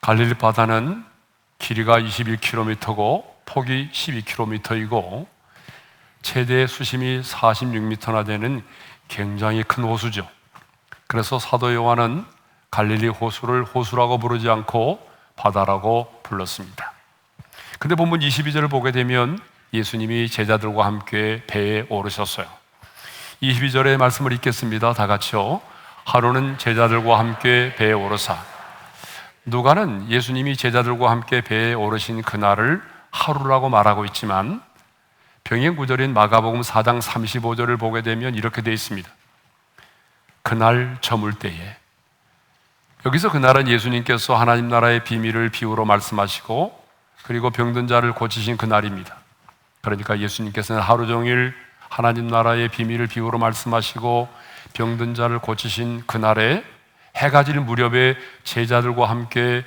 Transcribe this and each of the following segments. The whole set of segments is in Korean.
갈릴리 바다는 길이가 21km고 폭이 12km이고 최대 수심이 46m나 되는 굉장히 큰 호수죠. 그래서 사도 요한은 갈릴리 호수를 호수라고 부르지 않고 바다라고 불렀습니다. 근데 본문 22절을 보게 되면 예수님이 제자들과 함께 배에 오르셨어요. 22절의 말씀을 읽겠습니다. 다 같이요. 하루는 제자들과 함께 배에 오르사. 누가는 예수님이 제자들과 함께 배에 오르신 그날을 하루라고 말하고 있지만 병행 구절인 마가복음 4장 35절을 보게 되면 이렇게 되어 있습니다. 그날 저물 때에. 여기서 그날은 예수님께서 하나님 나라의 비밀을 비유로 말씀하시고 그리고 병든 자를 고치신 그날입니다. 그러니까 예수님께서는 하루 종일 하나님 나라의 비밀을 비유로 말씀하시고 병든 자를 고치신 그날에 해가 질 무렵에 제자들과 함께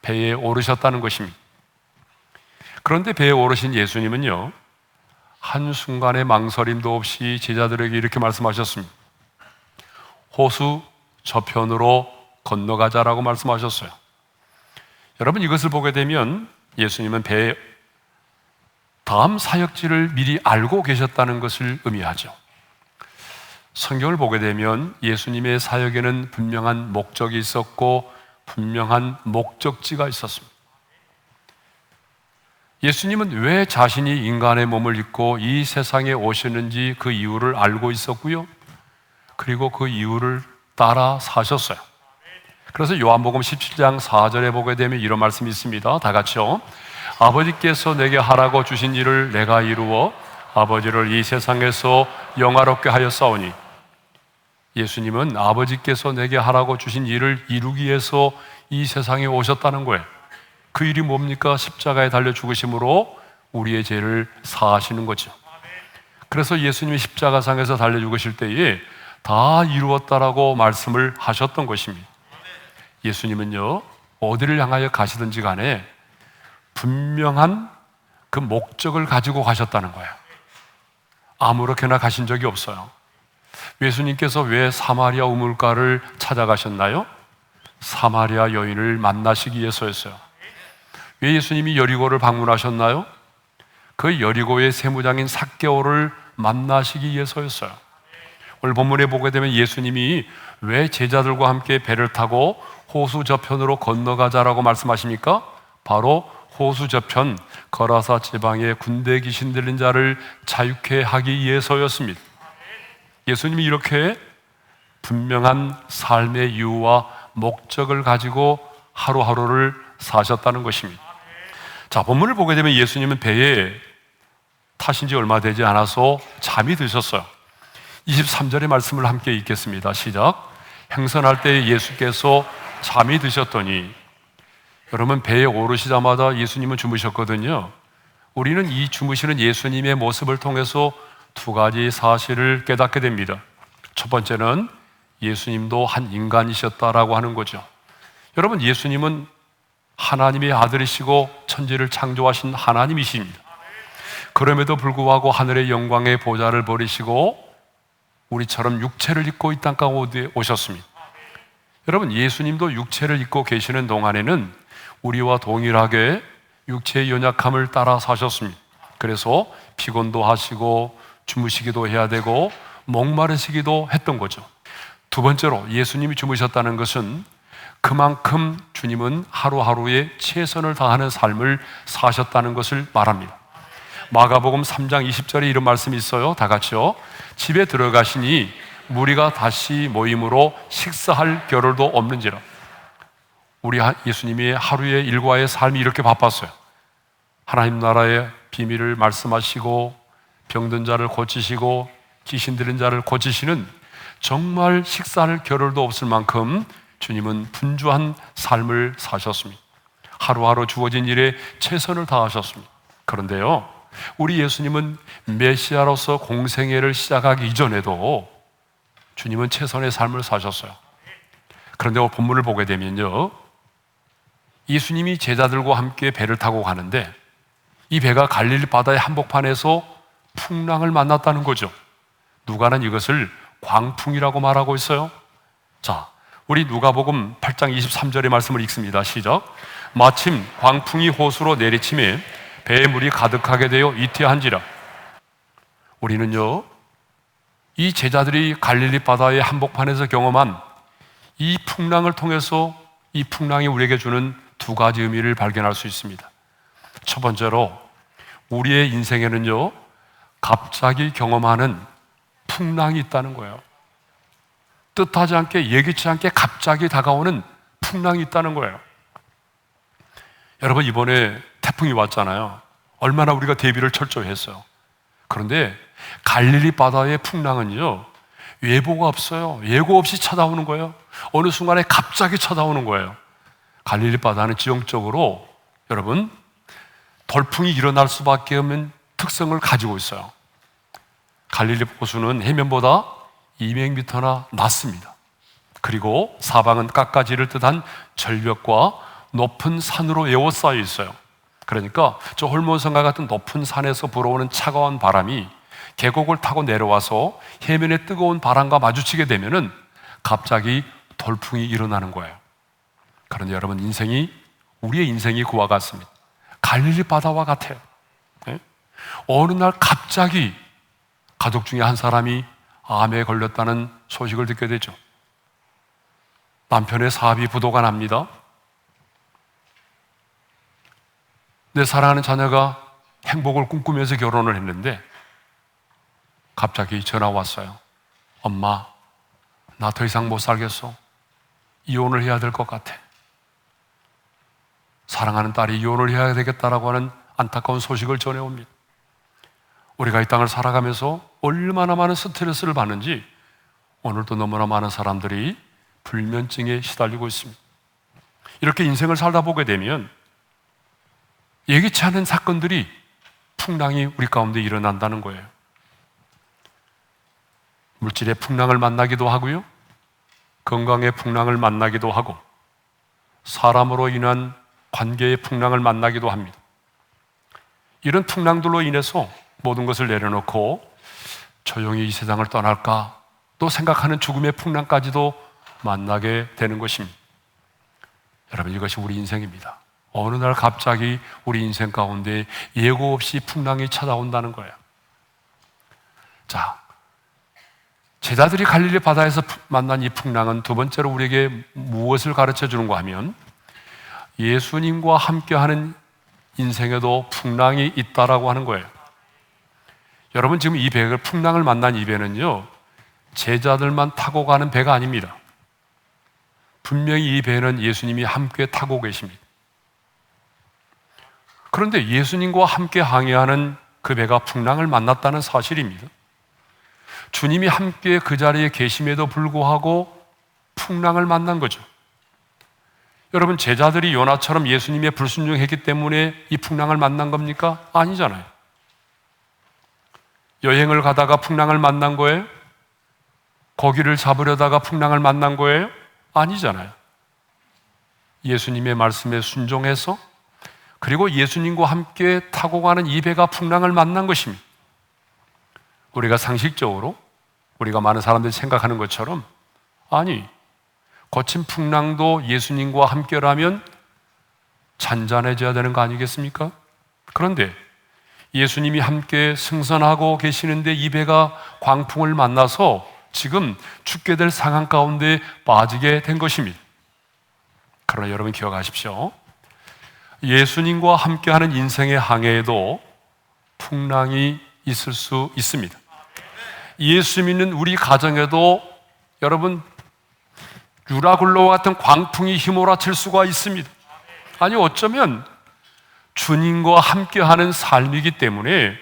배에 오르셨다는 것입니다. 그런데 배에 오르신 예수님은요, 한순간의 망설임도 없이 제자들에게 이렇게 말씀하셨습니다. 호수 저편으로 건너가자라고 말씀하셨어요. 여러분, 이것을 보게 되면 예수님은 배의 다음 사역지를 미리 알고 계셨다는 것을 의미하죠. 성경을 보게 되면 예수님의 사역에는 분명한 목적이 있었고 분명한 목적지가 있었습니다. 예수님은 왜 자신이 인간의 몸을 입고 이 세상에 오셨는지 그 이유를 알고 있었고요, 그리고 그 이유를 따라 사셨어요. 그래서 요한복음 17장 4절에 보게 되면 이런 말씀이 있습니다. 다 같이요. 아버지께서 내게 하라고 주신 일을 내가 이루어 아버지를 이 세상에서 영화롭게 하였사오니. 예수님은 아버지께서 내게 하라고 주신 일을 이루기 위해서 이 세상에 오셨다는 거예요. 그 일이 뭡니까? 십자가에 달려 죽으심으로 우리의 죄를 사하시는 거죠. 그래서 예수님이 십자가상에서 달려 죽으실 때에 다 이루었다라고 말씀을 하셨던 것입니다. 예수님은요, 어디를 향하여 가시든지 간에 분명한 그 목적을 가지고 가셨다는 거예요. 아무렇게나 가신 적이 없어요. 예수님께서 왜 사마리아 우물가를 찾아가셨나요? 사마리아 여인을 만나시기 위해서였어요. 왜 예수님이 여리고를 방문하셨나요? 그 여리고의 세무장인 삭개오를 만나시기 위해서였어요. 오늘 본문에 보게 되면 예수님이 왜 제자들과 함께 배를 타고 호수 저편으로 건너가자라고 말씀하십니까? 바로 호수 저편 거라사 지방의 군대 귀신 들린 자를 자유케 하기 위해서였습니다. 예수님이 이렇게 분명한 삶의 이유와 목적을 가지고 하루하루를 사셨다는 것입니다. 자, 본문을 보게 되면 예수님은 배에 타신 지 얼마 되지 않아서 잠이 드셨어요. 23절의 말씀을 함께 읽겠습니다. 시작. 행선할 때 예수께서 잠이 드셨더니. 여러분, 배에 오르시자마자 예수님은 주무셨거든요. 우리는 이 주무시는 예수님의 모습을 통해서 두 가지 사실을 깨닫게 됩니다. 첫 번째는 예수님도 한 인간이셨다라고 하는 거죠. 여러분, 예수님은 하나님의 아들이시고 천지를 창조하신 하나님이십니다. 그럼에도 불구하고 하늘의 영광의 보좌를 버리시고 우리처럼 육체를 입고 이 땅 가운데 오셨습니다. 여러분, 예수님도 육체를 입고 계시는 동안에는 우리와 동일하게 육체의 연약함을 따라 사셨습니다. 그래서 피곤도 하시고 주무시기도 해야 되고 목마르시기도 했던 거죠. 두 번째로 예수님이 주무셨다는 것은 그만큼 주님은 하루하루에 최선을 다하는 삶을 사셨다는 것을 말합니다. 마가복음 3장 20절에 이런 말씀이 있어요. 다 같이요. 집에 들어가시니 무리가 다시 모임으로 식사할 겨를도 없는지라. 우리 예수님이 하루의 일과의 삶이 이렇게 바빴어요. 하나님 나라의 비밀을 말씀하시고 병든 자를 고치시고 귀신 들린 자를 고치시는 정말 식사할 겨를도 없을 만큼 주님은 분주한 삶을 사셨습니다. 하루하루 주어진 일에 최선을 다하셨습니다. 그런데요, 우리 예수님은 메시아로서 공생애를 시작하기 이전에도 주님은 최선의 삶을 사셨어요. 그런데 본문을 보게 되면요, 예수님이 제자들과 함께 배를 타고 가는데 이 배가 갈릴리 바다의 한복판에서 풍랑을 만났다는 거죠. 누가는 이것을 광풍이라고 말하고 있어요. 자, 우리 누가복음 8장 23절의 말씀을 읽습니다. 시작. 마침 광풍이 호수로 내리치매 배에 물이 가득하게 되어 이티한지라. 우리는요, 이 제자들이 갈릴리 바다의 한복판에서 경험한 이 풍랑을 통해서 이 풍랑이 우리에게 주는 두 가지 의미를 발견할 수 있습니다. 첫 번째로 우리의 인생에는요, 갑자기 경험하는 풍랑이 있다는 거예요. 뜻하지 않게, 예기치 않게 갑자기 다가오는 풍랑이 있다는 거예요. 여러분, 이번에 태풍이 왔잖아요. 얼마나 우리가 대비를 철저히 했어요. 그런데 갈릴리 바다의 풍랑은요, 예보가 없어요. 예고 없이 찾아오는 거예요. 어느 순간에 갑자기 찾아오는 거예요. 갈릴리 바다는 지형적으로 여러분, 돌풍이 일어날 수밖에 없는 특성을 가지고 있어요. 갈릴리 호수는 해면보다 200m나 낮습니다. 그리고 사방은 깎아지를 듯한 절벽과 높은 산으로 에워싸여 있어요. 그러니까 저 홀몬성과 같은 높은 산에서 불어오는 차가운 바람이 계곡을 타고 내려와서 해면의 뜨거운 바람과 마주치게 되면은 갑자기 돌풍이 일어나는 거예요. 그런데 여러분, 우리의 인생이 그와 같습니다. 갈릴리 바다와 같아요. 네? 어느 날 갑자기 가족 중에 한 사람이 암에 걸렸다는 소식을 듣게 되죠. 남편의 사업이 부도가 납니다. 내 사랑하는 자녀가 행복을 꿈꾸면서 결혼을 했는데 갑자기 전화 왔어요. 엄마, 나 더 이상 못 살겠어. 이혼을 해야 될 것 같아. 사랑하는 딸이 이혼을 해야 되겠다라고 하는 안타까운 소식을 전해옵니다. 우리가 이 땅을 살아가면서 얼마나 많은 스트레스를 받는지 오늘도 너무나 많은 사람들이 불면증에 시달리고 있습니다. 이렇게 인생을 살다 보게 되면 예기치 않은 사건들이, 풍랑이 우리 가운데 일어난다는 거예요. 물질의 풍랑을 만나기도 하고요, 건강의 풍랑을 만나기도 하고, 사람으로 인한 관계의 풍랑을 만나기도 합니다. 이런 풍랑들로 인해서 모든 것을 내려놓고 조용히 이 세상을 떠날까 또 생각하는 죽음의 풍랑까지도 만나게 되는 것입니다. 여러분, 이것이 우리 인생입니다. 어느 날 갑자기 우리 인생 가운데 예고 없이 풍랑이 찾아온다는 거예요. 자, 제자들이 갈릴리 바다에서 만난 이 풍랑은 두 번째로 우리에게 무엇을 가르쳐 주는가 하면, 예수님과 함께하는 인생에도 풍랑이 있다라고 하는 거예요. 여러분, 지금 이 배가, 풍랑을 만난 이 배는요, 제자들만 타고 가는 배가 아닙니다. 분명히 이 배는 예수님이 함께 타고 계십니다. 그런데 예수님과 함께 항해하는 그 배가 풍랑을 만났다는 사실입니다. 주님이 함께 그 자리에 계심에도 불구하고 풍랑을 만난 거죠. 여러분, 제자들이 요나처럼 예수님의 불순종했기 때문에 이 풍랑을 만난 겁니까? 아니잖아요. 여행을 가다가 풍랑을 만난 거예요? 고기를 잡으려다가 풍랑을 만난 거예요? 아니잖아요. 예수님의 말씀에 순종해서, 그리고 예수님과 함께 타고 가는 이 배가 풍랑을 만난 것입니다. 우리가 상식적으로, 우리가 많은 사람들이 생각하는 것처럼, 아니, 거친 풍랑도 예수님과 함께라면 잔잔해져야 되는 거 아니겠습니까? 그런데 예수님이 함께 승선하고 계시는데 이 배가 광풍을 만나서 지금 죽게 될 상황 가운데 빠지게 된 것입니다. 그러나 여러분, 기억하십시오. 예수님과 함께하는 인생의 항해에도 풍랑이 있을 수 있습니다. 예수 믿는 우리 가정에도 여러분, 유라굴로와 같은 광풍이 휘몰아칠 수가 있습니다. 아니, 어쩌면 주님과 함께하는 삶이기 때문에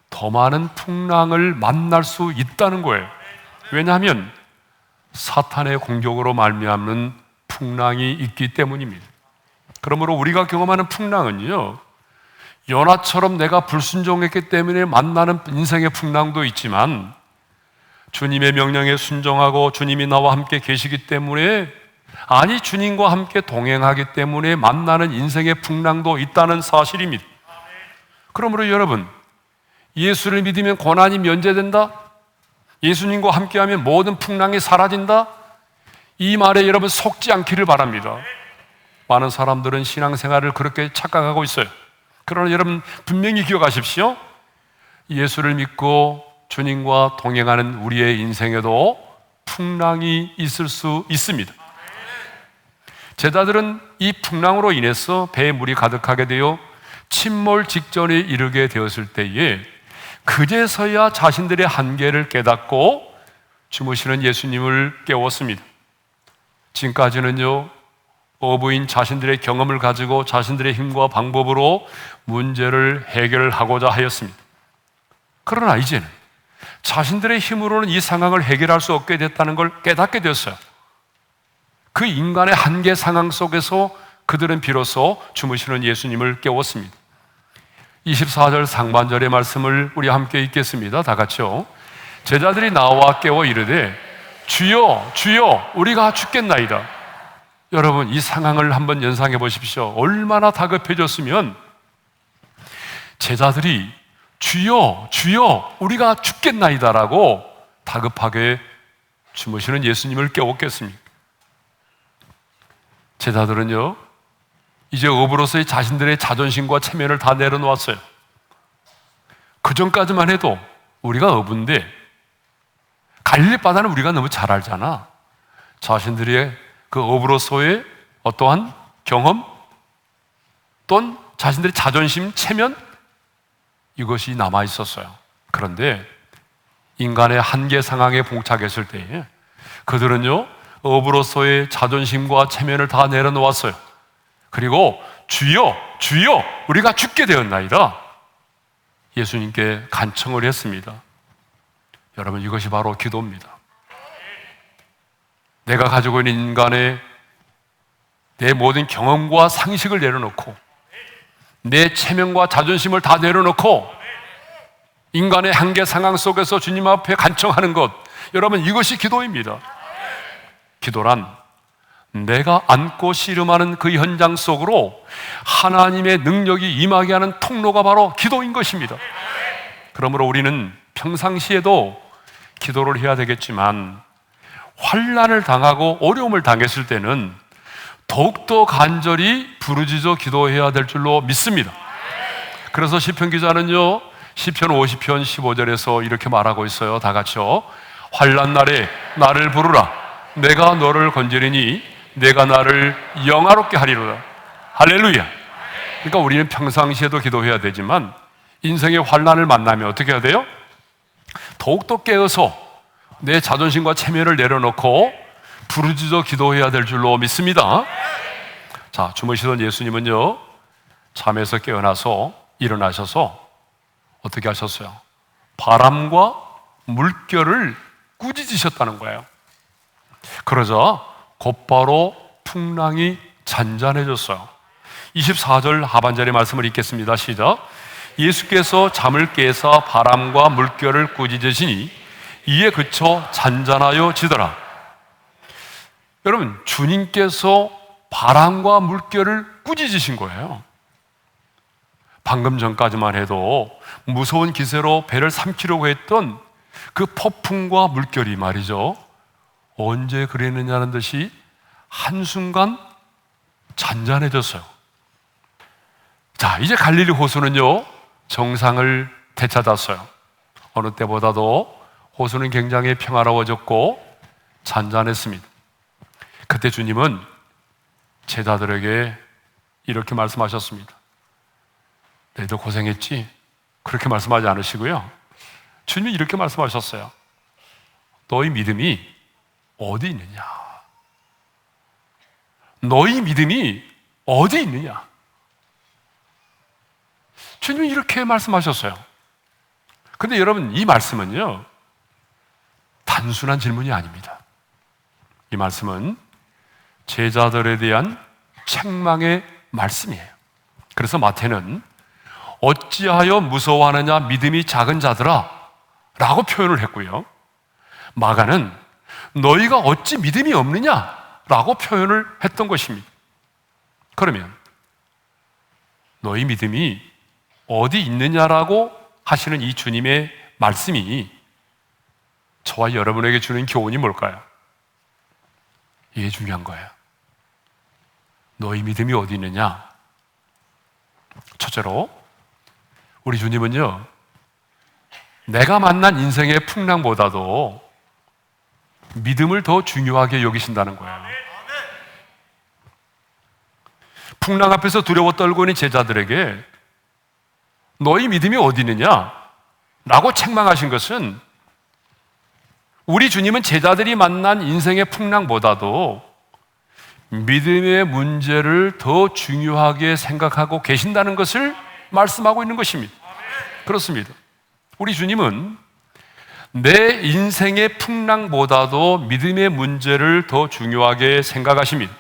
더 많은 풍랑을 만날 수 있다는 거예요. 왜냐하면 사탄의 공격으로 말미암는 풍랑이 있기 때문입니다. 그러므로 우리가 경험하는 풍랑은요, 요나처럼 내가 불순종했기 때문에 만나는 인생의 풍랑도 있지만, 주님의 명령에 순종하고 주님이 나와 함께 계시기 때문에, 아니, 주님과 함께 동행하기 때문에 만나는 인생의 풍랑도 있다는 사실입니다. 그러므로 여러분, 예수를 믿으면 고난이 면제된다? 예수님과 함께하면 모든 풍랑이 사라진다? 이 말에 여러분 속지 않기를 바랍니다. 많은 사람들은 신앙생활을 그렇게 착각하고 있어요. 그러나 여러분 분명히 기억하십시오. 예수를 믿고 주님과 동행하는 우리의 인생에도 풍랑이 있을 수 있습니다. 제자들은 이 풍랑으로 인해서 배에 물이 가득하게 되어 침몰 직전에 이르게 되었을 때에 그제서야 자신들의 한계를 깨닫고 주무시는 예수님을 깨웠습니다. 지금까지는요, 어부인 자신들의 경험을 가지고 자신들의 힘과 방법으로 문제를 해결하고자 하였습니다. 그러나 이제는 자신들의 힘으로는 이 상황을 해결할 수 없게 됐다는 걸 깨닫게 되었어요. 그 인간의 한계 상황 속에서 그들은 비로소 주무시는 예수님을 깨웠습니다. 24절 상반절의 말씀을 우리 함께 읽겠습니다. 다 같이요. 제자들이 나와 깨워 이르되 주여 주여 우리가 죽겠나이다. 여러분 이 상황을 한번 연상해 보십시오. 얼마나 다급해졌으면 제자들이 주여 주여 우리가 죽겠나이다라고 다급하게 주무시는 예수님을 깨웠겠습니까? 제자들은요 이제 어부로서의 자신들의 자존심과 체면을 다 내려놓았어요. 그 전까지만 해도 우리가 어부인데 갈릴리 바다는 우리가 너무 잘 알잖아. 자신들의 그 어부로서의 어떠한 경험 또는 자신들의 자존심, 체면 이것이 남아 있었어요. 그런데 인간의 한계 상황에 봉착했을 때에 그들은요 어부로서의 자존심과 체면을 다 내려놓았어요. 그리고 주여 주여 우리가 죽게 되었나이다 예수님께 간청을 했습니다. 여러분 이것이 바로 기도입니다. 내가 가지고 있는 인간의 내 모든 경험과 상식을 내려놓고 내 체면과 자존심을 다 내려놓고 인간의 한계 상황 속에서 주님 앞에 간청하는 것, 여러분 이것이 기도입니다. 기도란 내가 안고 씨름하는 그 현장 속으로 하나님의 능력이 임하게 하는 통로가 바로 기도인 것입니다. 그러므로 우리는 평상시에도 기도를 해야 되겠지만 환난을 당하고 어려움을 당했을 때는 더욱더 간절히 부르짖어 기도해야 될 줄로 믿습니다. 그래서 시편 기자는요 시편 50편 15절에서 이렇게 말하고 있어요. 다 같이요. 환난 날에 나를 부르라 내가 너를 건지리니 내가 나를 영화롭게 하리로다. 할렐루야. 그러니까 우리는 평상시에도 기도해야 되지만 인생의 환난을 만나면 어떻게 해야 돼요? 더욱더 깨어서 내 자존심과 체면을 내려놓고 부르짖어 기도해야 될 줄로 믿습니다. 자, 주무시던 예수님은요 잠에서 깨어나서 일어나셔서 어떻게 하셨어요? 바람과 물결을 꾸짖으셨다는 거예요. 그러자 곧바로 풍랑이 잔잔해졌어요. 24절 하반절의 말씀을 읽겠습니다. 시작. 예수께서 잠을 깨서 바람과 물결을 꾸짖으시니 이에 그쳐 잔잔하여 지더라. 여러분 주님께서 바람과 물결을 꾸짖으신 거예요. 방금 전까지만 해도 무서운 기세로 배를 삼키려고 했던 그 폭풍과 물결이 말이죠 언제 그랬느냐는 듯이 한순간 잔잔해졌어요. 자, 이제 갈릴리 호수는요 정상을 되찾았어요. 어느 때보다도 호수는 굉장히 평화로워졌고 잔잔했습니다. 그때 주님은 제자들에게 이렇게 말씀하셨습니다. 너희들 고생했지? 그렇게 말씀하지 않으시고요 주님이 이렇게 말씀하셨어요. 너희 믿음이 어디 있느냐? 너희 믿음이 어디 있느냐? 주님이 이렇게 말씀하셨어요. 근데 여러분 이 말씀은요 단순한 질문이 아닙니다. 이 말씀은 제자들에 대한 책망의 말씀이에요. 그래서 마태는 어찌하여 무서워하느냐 믿음이 작은 자들아 라고 표현을 했고요 마가는 너희가 어찌 믿음이 없느냐 라고 표현을 했던 것입니다. 그러면 너희 믿음이 어디 있느냐라고 하시는 이 주님의 말씀이 저와 여러분에게 주는 교훈이 뭘까요? 이게 중요한 거예요. 너희 믿음이 어디 있느냐? 첫째로, 우리 주님은요, 내가 만난 인생의 풍랑보다도 믿음을 더 중요하게 여기신다는 거예요. 풍랑 앞에서 두려워 떨고 있는 제자들에게 너희 믿음이 어디 있느냐? 라고 책망하신 것은, 우리 주님은 제자들이 만난 인생의 풍랑보다도 믿음의 문제를 더 중요하게 생각하고 계신다는 것을 말씀하고 있는 것입니다. 그렇습니다. 우리 주님은 내 인생의 풍랑보다도 믿음의 문제를 더 중요하게 생각하십니다.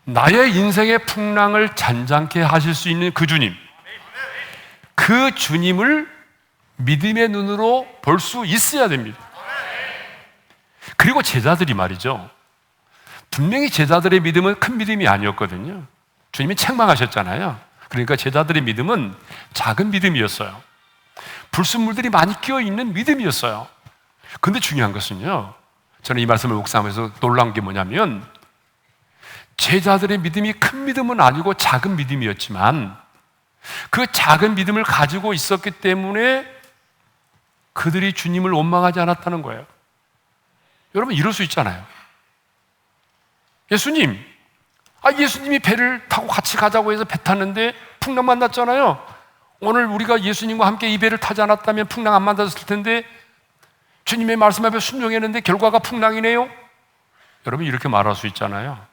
나의 인생의 풍랑을 잔잔케 하실 수 있는 그 주님, 그 주님을 믿음의 눈으로 볼 수 있어야 됩니다. 그리고 제자들이 말이죠, 분명히 제자들의 믿음은 큰 믿음이 아니었거든요. 주님이 책망하셨잖아요. 그러니까 제자들의 믿음은 작은 믿음이었어요. 불순물들이 많이 끼어있는 믿음이었어요. 근데 중요한 것은요, 저는 이 말씀을 묵상하면서 놀란 게 뭐냐면, 제자들의 믿음이 큰 믿음은 아니고 작은 믿음이었지만 그 작은 믿음을 가지고 있었기 때문에 그들이 주님을 원망하지 않았다는 거예요. 여러분, 이럴 수 있잖아요. 예수님이 배를 타고 같이 가자고 해서 배 탔는데 풍랑 만났잖아요. 오늘 우리가 예수님과 함께 이 배를 타지 않았다면 풍랑 안 만났을 텐데 주님의 말씀 앞에 순종했는데 결과가 풍랑이네요. 여러분, 이렇게 말할 수 있잖아요.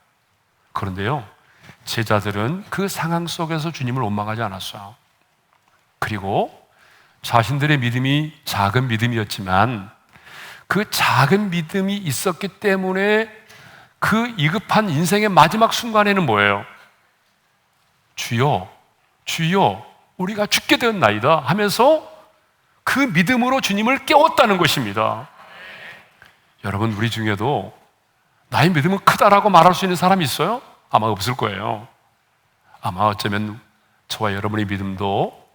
그런데요, 제자들은 그 상황 속에서 주님을 원망하지 않았어요. 그리고 자신들의 믿음이 작은 믿음이었지만 그 작은 믿음이 있었기 때문에 그 위급한 인생의 마지막 순간에는 뭐예요? 주여, 주여, 우리가 죽게 되었나이다 하면서 그 믿음으로 주님을 깨웠다는 것입니다. 여러분, 우리 중에도 나의 믿음은 크다라고 말할 수 있는 사람이 있어요? 아마 없을 거예요. 아마 어쩌면 저와 여러분의 믿음도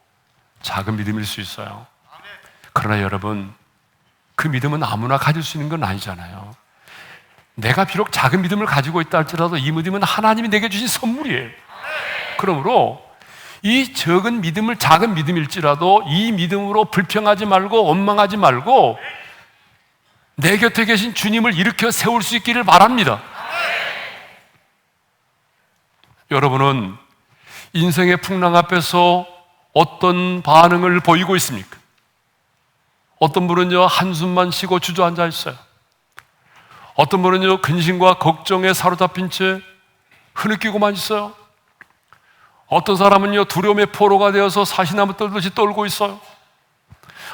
작은 믿음일 수 있어요. 그러나 여러분, 그 믿음은 아무나 가질 수 있는 건 아니잖아요. 내가 비록 작은 믿음을 가지고 있다 할지라도 이 믿음은 하나님이 내게 주신 선물이에요. 그러므로 이 적은 믿음을 작은 믿음일지라도 이 믿음으로 불평하지 말고 원망하지 말고 내 곁에 계신 주님을 일으켜 세울 수 있기를 바랍니다. 여러분은 인생의 풍랑 앞에서 어떤 반응을 보이고 있습니까? 어떤 분은요, 한숨만 쉬고 주저앉아 있어요. 어떤 분은요, 근심과 걱정에 사로잡힌 채 흐느끼고만 있어요. 어떤 사람은요, 두려움의 포로가 되어서 사시나무 떨듯이 떨고 있어요.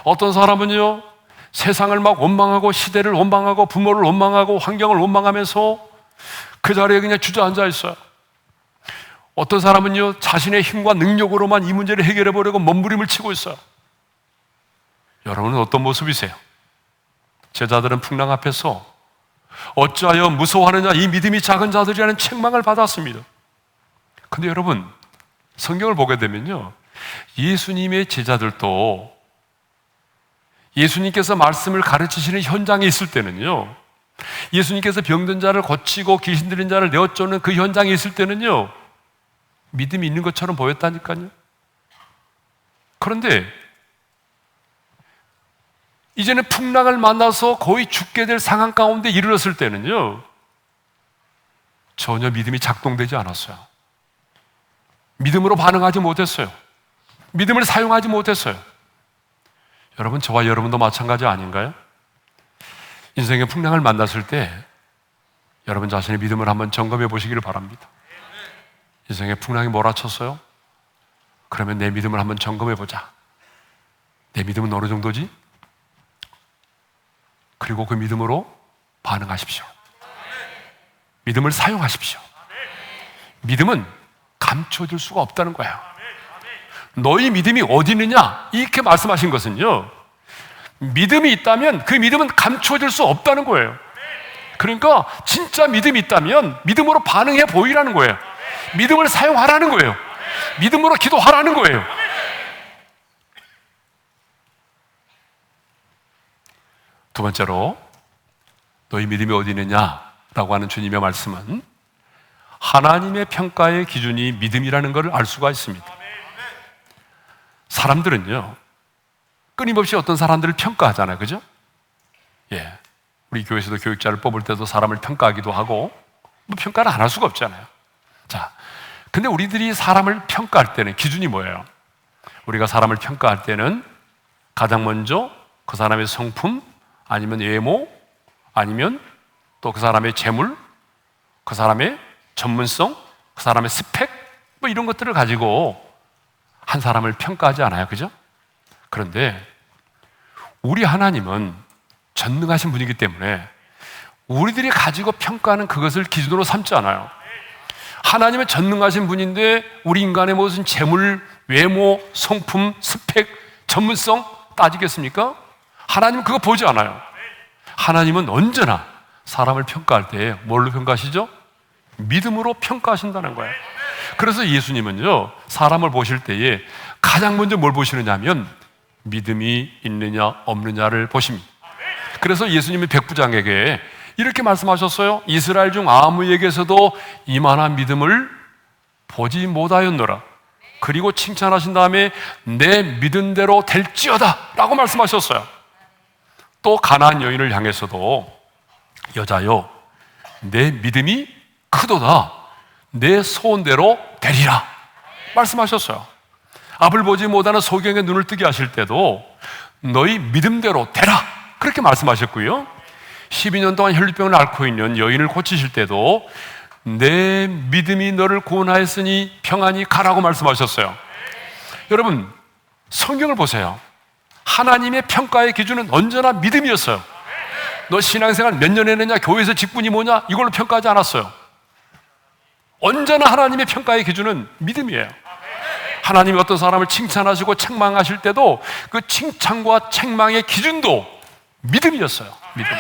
어떤 사람은요, 세상을 막 원망하고 시대를 원망하고 부모를 원망하고 환경을 원망하면서 그 자리에 그냥 주저앉아 있어요. 어떤 사람은요, 자신의 힘과 능력으로만 이 문제를 해결해 보려고 몸부림을 치고 있어요. 여러분은 어떤 모습이세요? 제자들은 풍랑 앞에서 어찌하여 무서워하느냐, 이 믿음이 작은 자들이라는 책망을 받았습니다. 근데 여러분, 성경을 보게 되면요, 예수님의 제자들도 예수님께서 말씀을 가르치시는 현장에 있을 때는요, 예수님께서 병든 자를 고치고 귀신 들린 자를 내어쫓는 그 현장에 있을 때는요, 믿음이 있는 것처럼 보였다니까요. 그런데 이제는 풍랑을 만나서 거의 죽게 될 상황 가운데 이르렀을 때는요, 전혀 믿음이 작동되지 않았어요. 믿음으로 반응하지 못했어요. 믿음을 사용하지 못했어요. 여러분, 저와 여러분도 마찬가지 아닌가요? 인생의 풍랑을 만났을 때 여러분 자신의 믿음을 한번 점검해 보시기를 바랍니다. 인생의 풍랑이 몰아쳤어요? 그러면 내 믿음을 한번 점검해 보자. 내 믿음은 어느 정도지? 그리고 그 믿음으로 반응하십시오. 믿음을 사용하십시오. 믿음은 감춰질 수가 없다는 거예요. 너희 믿음이 어디 있느냐? 이렇게 말씀하신 것은요, 믿음이 있다면 그 믿음은 감춰질 수 없다는 거예요. 그러니까 진짜 믿음이 있다면 믿음으로 반응해 보이라는 거예요. 믿음을 사용하라는 거예요. 믿음으로 기도하라는 거예요. 두 번째로, 너희 믿음이 어디 있느냐? 라고 하는 주님의 말씀은 하나님의 평가의 기준이 믿음이라는 것을 알 수가 있습니다. 사람들은요, 끊임없이 어떤 사람들을 평가하잖아요. 그죠? 예. 우리 교회에서도 교육자를 뽑을 때도 사람을 평가하기도 하고, 뭐 평가를 안 할 수가 없잖아요. 자, 근데 우리들이 사람을 평가할 때는 기준이 뭐예요? 우리가 사람을 평가할 때는 가장 먼저 그 사람의 성품, 아니면 외모, 아니면 또 그 사람의 재물, 그 사람의 전문성, 그 사람의 스펙, 뭐 이런 것들을 가지고 한 사람을 평가하지 않아요. 그죠? 그런데 우리 하나님은 전능하신 분이기 때문에 우리들이 가지고 평가하는 그것을 기준으로 삼지 않아요. 하나님은 전능하신 분인데 우리 인간의 무슨 재물, 외모, 성품, 스펙, 전문성 따지겠습니까? 하나님은 그거 보지 않아요. 하나님은 언제나 사람을 평가할 때 뭘로 평가하시죠? 믿음으로 평가하신다는 거예요. 그래서 예수님은요, 사람을 보실 때에 가장 먼저 뭘 보시느냐 하면 믿음이 있느냐 없느냐를 보십니다. 그래서 예수님이 백부장에게 이렇게 말씀하셨어요. 이스라엘 중 아무에게서도 이만한 믿음을 보지 못하였노라. 그리고 칭찬하신 다음에 내 믿은 대로 될지어다 라고 말씀하셨어요. 또 가나안 여인을 향해서도 여자여, 내 믿음이 크도다. 내 소원대로 되리라 말씀하셨어요. 앞을 보지 못하는 소경의 눈을 뜨게 하실 때도 너희 믿음대로 되라 그렇게 말씀하셨고요. 12년 동안 혈류병을 앓고 있는 여인을 고치실 때도 내 믿음이 너를 구원하였으니 평안히 가라고 말씀하셨어요. 여러분, 성경을 보세요. 하나님의 평가의 기준은 언제나 믿음이었어요. 너 신앙생활 몇 년 했느냐, 교회에서 직분이 뭐냐, 이걸로 평가하지 않았어요. 언제나 하나님의 평가의 기준은 믿음이에요. 하나님이 어떤 사람을 칭찬하시고 책망하실 때도 그 칭찬과 책망의 기준도 믿음이었어요. 믿음.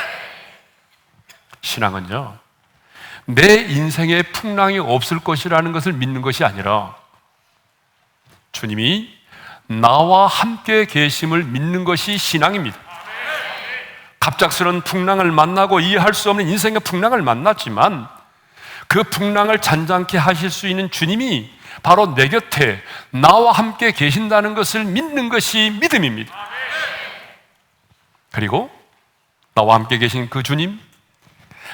신앙은요, 내 인생에 풍랑이 없을 것이라는 것을 믿는 것이 아니라 주님이 나와 함께 계심을 믿는 것이 신앙입니다. 갑작스러운 풍랑을 만나고 이해할 수 없는 인생의 풍랑을 만났지만 그 풍랑을 잔잔케 하실 수 있는 주님이 바로 내 곁에 나와 함께 계신다는 것을 믿는 것이 믿음입니다. 그리고 나와 함께 계신 그 주님,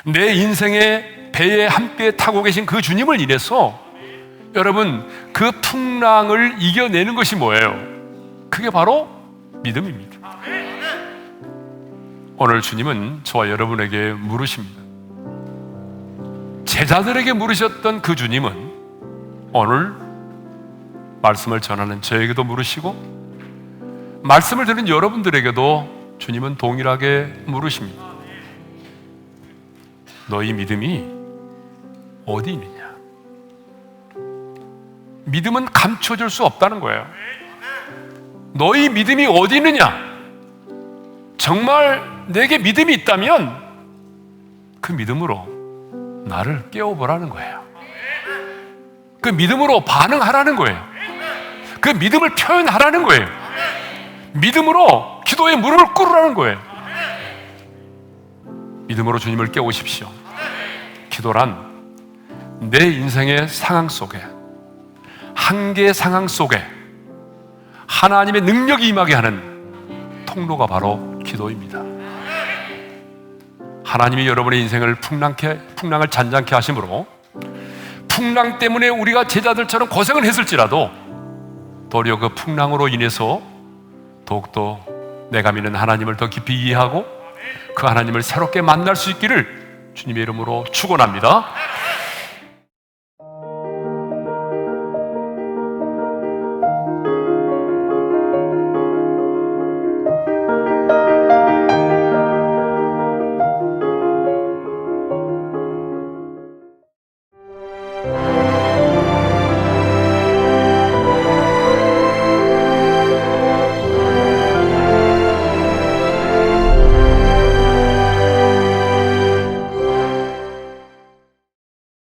내 인생의 배에 함께 타고 계신 그 주님을 인해서 여러분, 그 풍랑을 이겨내는 것이 뭐예요? 그게 바로 믿음입니다. 오늘 주님은 저와 여러분에게 물으십니다. 제자들에게 물으셨던 그 주님은 오늘 말씀을 전하는 저에게도 물으시고 말씀을 들은 여러분들에게도 주님은 동일하게 물으십니다. 너희 믿음이 어디 있느냐? 믿음은 감춰질 수 없다는 거예요. 너희 믿음이 어디 있느냐? 정말 내게 믿음이 있다면 그 믿음으로 나를 깨워보라는 거예요. 그 믿음으로 반응하라는 거예요. 그 믿음을 표현하라는 거예요. 믿음으로 기도에 무릎을 꿇으라는 거예요. 믿음으로 주님을 깨우십시오. 기도란 내 인생의 상황 속에, 한계 상황 속에 하나님의 능력이 임하게 하는 통로가 바로 기도입니다. 하나님이 여러분의 인생을 풍랑을 잔잔케 하심으로 풍랑 때문에 우리가 제자들처럼 고생을 했을지라도 도리어 그 풍랑으로 인해서 더욱더 내가 믿는 하나님을 더 깊이 이해하고 그 하나님을 새롭게 만날 수 있기를 주님의 이름으로 축원합니다.